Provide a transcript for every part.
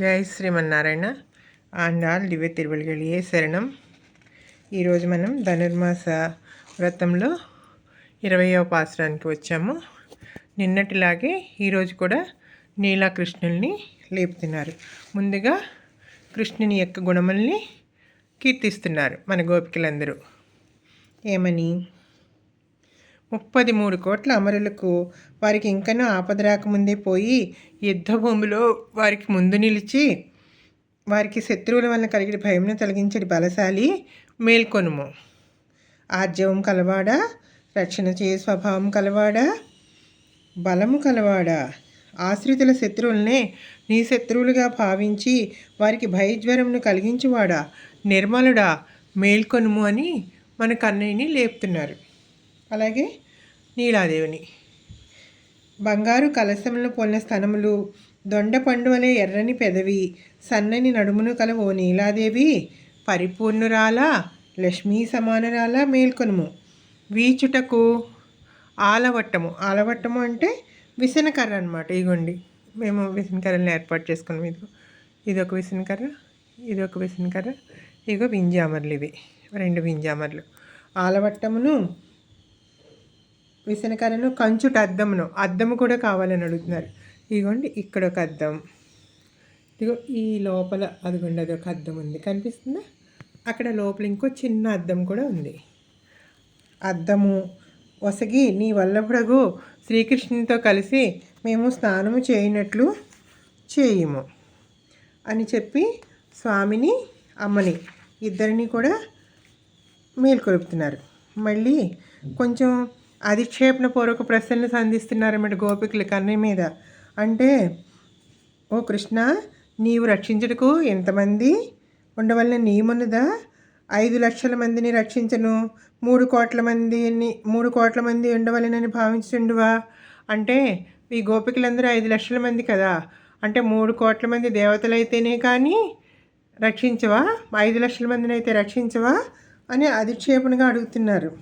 జై శ్రీమన్నారాయణ ఆండాళ్ దివ్య తిరువలిగలియే శరణం. ఈరోజు మనం ధనుర్మాస వ్రతంలో 20వ పాసురానికి వచ్చాము. నిన్నటిలాగే ఈరోజు కూడా నీలా కృష్ణుల్ని లేపుతున్నారు. ముందుగా కృష్ణుని యొక్క గుణముల్ని కీర్తిస్తున్నారు మన గోపికలందరూ. ఏమని? 33 కోట్ల అమరులకు వారికి ఇంకనూ ఆపద రాకముందే పోయి యుద్ధభూమిలో వారికి ముందు నిలిచి వారికి శత్రువుల వలన కలిగిన భయమును తొలగించడి బలశాలి మేల్కొనుము. ఆర్జవం కలవాడా, రక్షణ చేయ స్వభావం కలవాడా, బలము కలవాడా, ఆశ్రితుల శత్రువులనే నీ శత్రువులుగా భావించి వారికి భయజ్వరమును కలిగించువాడా, నిర్మలుడా మేల్కొనుము అని మన కన్నయ్యని లేపుతున్నారు. అలాగే నీలాదేవిని బంగారు కలశములను పోలిన స్తనములు, దొండ పండువలే ఎర్రని పెదవి, సన్నని నడుమును కల ఓ నీలాదేవి, పరిపూర్ణురాల లక్ష్మీ సమానరాల మేల్కొనుము. వీచుటకు ఆలవట్టము అంటే విసనకర్ర అనమాట. ఇగోండి, మేము విసనకర్రలను ఏర్పాటు చేసుకున్నాం. ఇదొక విసనకర్ర, ఇదొక విసనకర్ర, ఇగో వింజామర్లు. ఇవి 2 వింజామర్లు. ఆలవట్టమును, విసనకర్రను, కంచుట అద్దము కూడా కావాలని అడుగుతున్నారు. ఇదిగోండి, ఇక్కడ ఒక అద్దం, ఇదిగో ఈ లోపల అదిగోండి అదొక అద్దం ఉంది, కనిపిస్తుందా? అక్కడ లోపల ఇంకో చిన్న అద్దం కూడా ఉంది. అద్దము ఒసగి నీ వల్లభుడగు శ్రీకృష్ణునితో కలిసి మేము స్నానము చేయనట్లు చేయుము అని చెప్పి స్వామిని అమ్మని ఇద్దరిని కూడా మేల్కొలుపుతున్నారు. మళ్ళీ కొంచెం అధిక్షేపణ పూర్వక ప్రశ్నలు సంధిస్తున్నారన్నమాట గోపికలు కన్నయ్య మీద. అంటే, ఓ కృష్ణ, నీవు రక్షించుటకు ఎంతమంది ఉండవలన నియమనుదా? 5 లక్షల మందిని రక్షించను, 3 కోట్ల మంది ఉండవలనని భావించుండువా? అంటే ఈ గోపికలందరూ 5 లక్షల మంది కదా, అంటే 3 కోట్ల మంది దేవతలైతేనే కానీ రక్షించవా? 5 లక్షల మందిని అయితే రక్షించవా అని అధిక్షేపణగా అడుగుతున్నారు.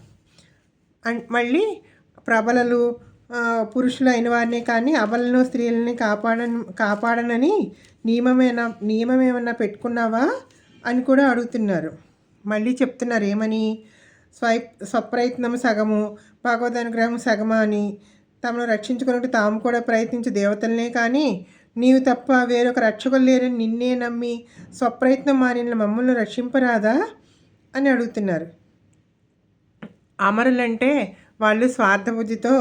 మళ్ళీ ప్రబలలు పురుషులు అయిన వారినే కానీ అబలను స్త్రీలని కాపాడనని నియమమేమన్నా పెట్టుకున్నావా అని కూడా అడుగుతున్నారు. మళ్ళీ చెప్తున్నారు ఏమని? స్వప్రయత్నం సగము, భగవద్ అనుగ్రహం సగమా అని. తమను రక్షించుకున్నట్టు తాము కూడా ప్రయత్నించే దేవతలనే కానీ నీవు తప్ప వేరొక రక్షకులు లేరని నిన్నే నమ్మి స్వప్రయత్నం మారిన మమ్మల్ని రక్షింపరాదా అని అడుగుతున్నారు. అమరులంటే వాళ్ళు స్వార్థబుద్ధితో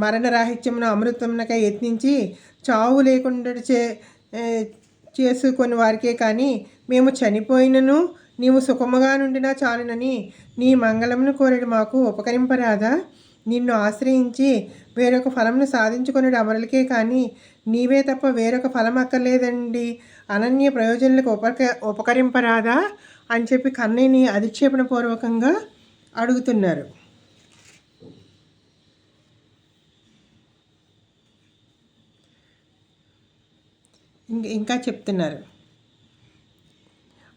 మరణరాహిత్యమును అమృతమునకై యత్నించి చావు లేకుండా చేసుకొని వారికే కానీ మేము చనిపోయినను నీవు సుఖముగా నుండినా చాలునని నీ మంగళమును కోరేడు మాకు ఉపకరింపరాదా? నిన్ను ఆశ్రయించి వేరొక ఫలమును సాధించుకునేడు అమరులకే కానీ నీవే తప్ప వేరొక ఫలం అక్కర్లేదండి, అనన్య ప్రయోజనాలకు ఉపకరింపరాదా అని చెప్పి కన్నయ్యని అధిక్షేపణ పూర్వకంగా అడుగుతున్నారు. ఇంకా చెప్తున్నారు,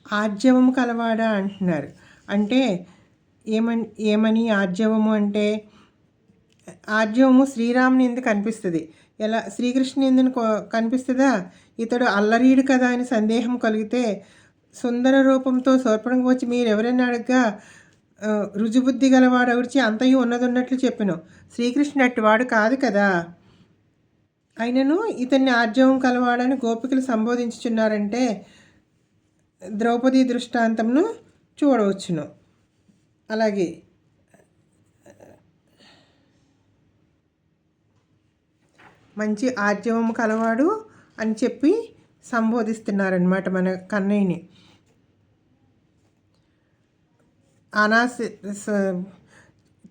ఆర్జవము కలవాడా అంటున్నారు. అంటే ఏమని ఆర్జవము అంటే, ఆర్జవము శ్రీరాముని ఎందుకు కనిపిస్తుంది, ఎలా శ్రీకృష్ణుని ఎందుకు కనిపిస్తుందా? ఇతడు అల్లరీడు కదా అని సందేహం కలిగితే సుందర రూపంతో శూర్పణఖ వచ్చి మీరు ఎవరైనా అడగగా రుజుబుద్ధి గలవాడు అవిడిచి అంతయు ఉన్నట్లు చెప్పాను. శ్రీకృష్ణుడు అట్టివాడు కాదు కదా. అయినను ఇతన్ని ఆర్జవం కలవాడని గోపికలు సంబోధించుచున్నారంటే ద్రౌపది దృష్టాంతంను చూడవచ్చును. అలాగే మంచి ఆర్జవం కలవాడు అని చెప్పి సంబోధిస్తున్నారనమాట మన కన్నయ్యని.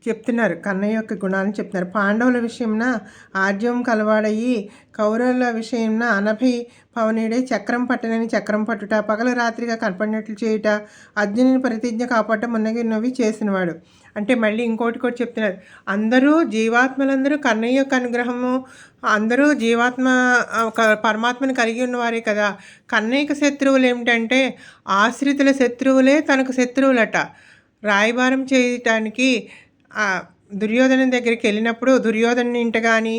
చెప్తున్నారు కన్నయ్య యొక్క గుణాలను చెప్తున్నారు. పాండవుల విషయంన ఆర్జవం కలవాడయ్యి కౌరవుల విషయంన 80 పవనుడై చక్రం పట్టనని చక్రం పట్టుట, పగల రాత్రిగా కనపడినట్లు చేయుట, అర్జునుని ప్రతిజ్ఞ కాపాడటం మున్నగినవి చేసినవాడు. అంటే మళ్ళీ ఇంకోటి కూడా చెప్తున్నారు, జీవాత్మలందరూ కన్నయ్య యొక్క అనుగ్రహము, అందరూ పరమాత్మని కలిగి ఉన్నవారే కదా. కన్నయ్యకు శత్రువులు ఏమిటంటే ఆశ్రితుల శత్రువులే తనకు శత్రువులట. రాయబారం చేయటానికి దుర్యోధను దగ్గరికి వెళ్ళినప్పుడు దుర్యోధను ఇంట కానీ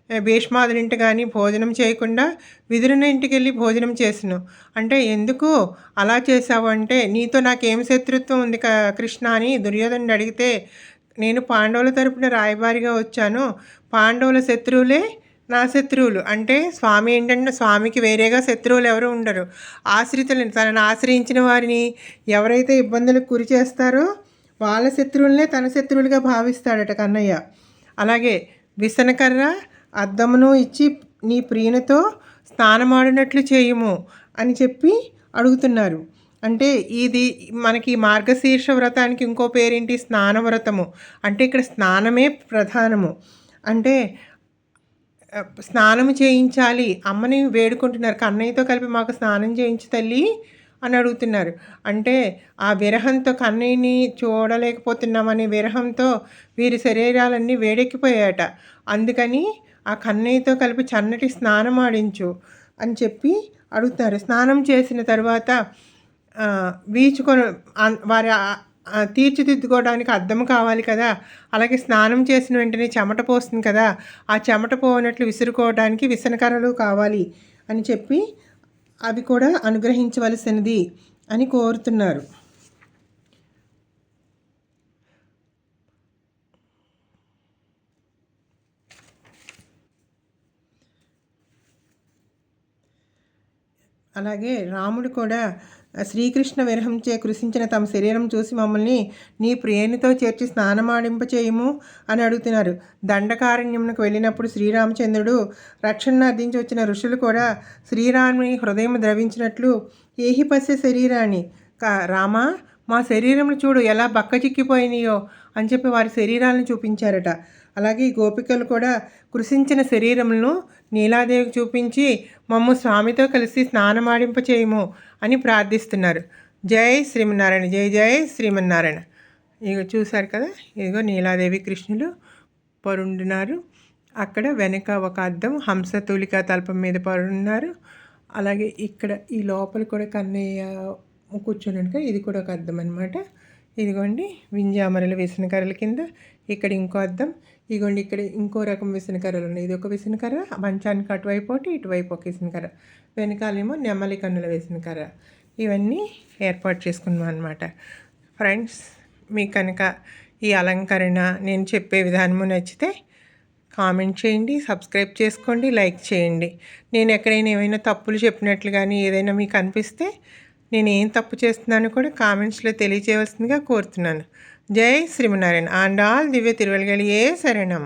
భీష్మాదుల ఇంటి కానీ భోజనం చేయకుండా విదురుని ఇంటికి వెళ్ళి భోజనం చేసాను. అంటే ఎందుకు అలా చేసావు అంటే, నీతో నాకేం శత్రుత్వం ఉంది కృష్ణ అని దుర్యోధనుడు అడిగితే, నేను పాండవుల తరపున రాయబారిగా వచ్చాను, పాండవుల శత్రువులే నా శత్రువులు. అంటే స్వామి ఏంటంటే స్వామికి వేరేగా శత్రువులు ఎవరు ఉండరు. ఆశ్రితులని, తనను ఆశ్రయించిన వారిని ఎవరైతే ఇబ్బందులకు గురి చేస్తారో వాళ్ళ శత్రువులనే తన శత్రువులుగా భావిస్తాడట కన్నయ్య. అలాగే విసనకర్ర అద్దమును ఇచ్చి నీ ప్రియునితో స్నానమాడినట్లు చేయుము అని చెప్పి అడుగుతున్నారు. అంటే ఇది మనకి మార్గశీర్ష వ్రతానికి ఇంకో పేరేంటి, స్నాన వ్రతము. అంటే ఇక్కడ స్నానమే ప్రధానము. అంటే స్నానం చేయించాలి అమ్మని వేడుకుంటున్నారు. కన్నయ్యతో కలిపి మాకు స్నానం చేయించు తల్లి అని అడుగుతున్నారు. అంటే ఆ విరహంతో, కన్నయ్యని చూడలేకపోతున్నామనే విరహంతో వీరి శరీరాలన్నీ వేడెక్కిపోయాయట. అందుకని ఆ కన్నయ్యతో కలిపి చన్నటి స్నానం ఆడించు అని చెప్పి అడుగుతారు. స్నానం చేసిన తర్వాత వీచుకొని వారి తీర్చిదిద్దుకోవడానికి అద్దం కావాలి కదా, అలాగే స్నానం చేసిన వెంటనే చెమట పోస్తుంది కదా, ఆ చెమట పోనట్లు విసురుకోవడానికి విసనకర్రలు కావాలి అని చెప్పి అవి కూడా అనుగ్రహించవలసినది అని కోరుతున్నారు. అలాగే రాముడు కూడా శ్రీకృష్ణ విరహంచే కృషించిన తమ శరీరం చూసి మమ్మల్ని నీ ప్రియునితో చేర్చి స్నానమాడింపచేయము అని అడుగుతున్నారు. దండకారణ్యమునకు వెళ్ళినప్పుడు శ్రీరామచంద్రుడు రక్షణను అర్థించి వచ్చిన ఋషులు కూడా శ్రీరాముని హృదయం ద్రవించినట్లు ఏహిపస్య శరీరాన్ని రామా మా శరీరమును చూడు ఎలా బక్కచిక్కిపోయినాయో అని చెప్పి వారి శరీరాలను చూపించారట. అలాగే గోపికలు కూడా కృషించిన శరీరములను నీలాదేవికి చూపించి మమ్ము స్వామితో కలిసి స్నానమాడింప చేయము అని ప్రార్థిస్తున్నారు. జై శ్రీమన్నారాయణ, జై జై శ్రీమన్నారాయణ. ఇక చూశారు కదా, ఇదిగో నీలాదేవి కృష్ణులు పరుండున్నారు. అక్కడ వెనక ఒక అద్దం హంసతూలికా తల్పం మీద పరున్నారు. అలాగే ఇక్కడ ఈ లోపల కూడా కన్నయ్య కూర్చొని కదా, ఇది కూడా ఒక అద్దం అనమాట. ఇదిగోండి వింజామరలు విసనకర్రల కింద ఇక్కడ ఇంకో అద్దం. ఇదిగోండి ఇక్కడ ఇంకో రకం విసనకర్రలు ఉన్నాయి. ఇది ఒక విసనకర్ర, మంచానికి అటువైపు ఒకటి, ఇటువైపు ఒక విసనకర్ర, వెనకాలేమో నెమ్మలి కన్నుల విసనకర్ర. ఇవన్నీ ఏర్పాటు చేసుకున్నాం అనమాట. ఫ్రెండ్స్, మీకు కనుక ఈ అలంకరణ నేను చెప్పే విధానము నచ్చితే కామెంట్ చేయండి, సబ్స్క్రైబ్ చేసుకోండి, లైక్ చేయండి. నేను ఎక్కడైనా ఏమైనా తప్పులు చెప్పినట్లు కానీ ఏదైనా మీకు అనిపిస్తే నేను ఏం తప్పు చేస్తున్నానో కూడా కామెంట్స్లో తెలియజేయవలసిందిగా కోరుతున్నాను. జై శ్రీమన్నారాయణ. ఆండాల్ దివ్య తిరువెలగలియే శరణం.